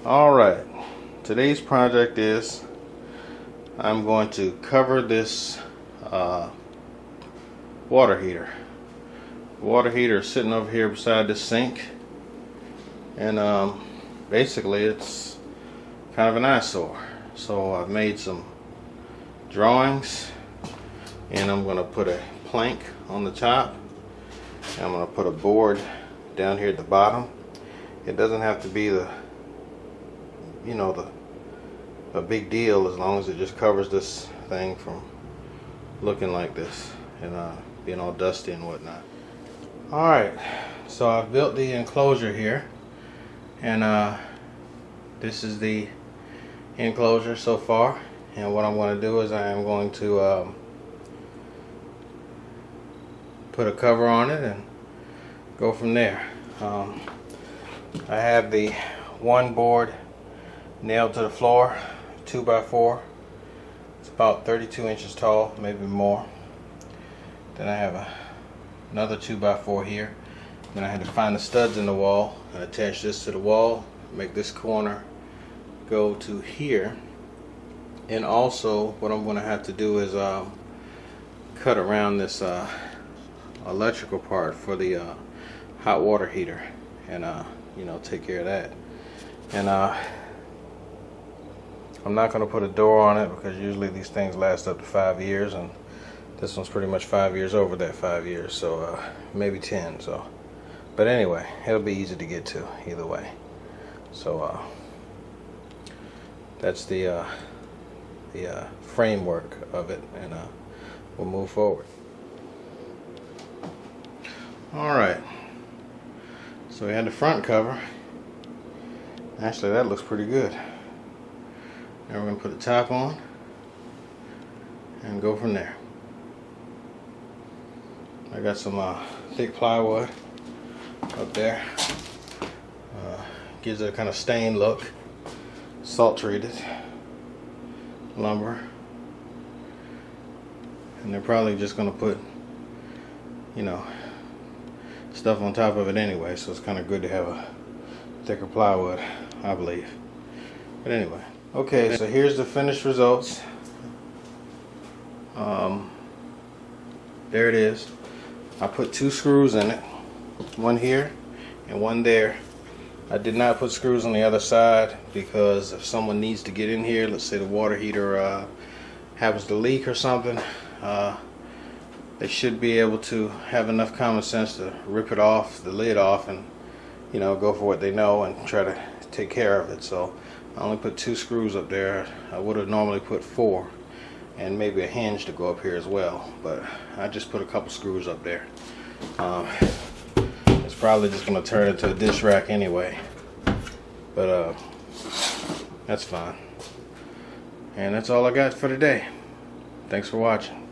Alright, today's project is I'm going to cover this water heater. The water heater is sitting over here beside the sink, and basically it's kind of an eyesore. So I've made some drawings, and I'm going to put a plank on the top, and I'm going to put a board down here at the bottom. It doesn't have to be a big deal, as long as it just covers this thing from looking like this and being all dusty and whatnot. Alright, so I've built the enclosure here, and this is the enclosure so far. And what I'm going to do is I am going to put a cover on it and go from there. I have the one board nailed to the floor, 2x4. It's about 32 inches tall, maybe more. Then I have another 2x4 here. Then I had to find the studs in the wall and attach this to the wall, make this corner go to here. And also what I'm going to have to do is cut around this electrical part for the hot water heater, and take care of that. And I'm not going to put a door on it, because usually these things last up to 5 years, and this one's pretty much 5 years over that 5 years, so maybe 10. So, but anyway, it'll be easy to get to either way. So that's the framework of it, and we'll move forward. Alright, so we had the front cover. Actually, that looks pretty good. Now we're going to put the top on and go from there. I got some thick plywood up there. Gives it a kind of stained look. Salt treated lumber. And they're probably just going to put, stuff on top of it anyway, so it's kind of good to have a thicker plywood, I believe. But anyway, okay, so here's the finished results. There it is. I put 2 screws in it, one here and one there. I did not put screws on the other side, because if someone needs to get in here, let's say the water heater happens to leak or something, they should be able to have enough common sense to rip it off, the lid off, and go for what they know and try to take care of it. So I only put 2 screws up there. I would have normally put 4, and maybe a hinge to go up here as well, but I just put a couple screws up there. It's probably just going to turn into a dish rack anyway, but that's fine. And that's all I got for today. Thanks for watching.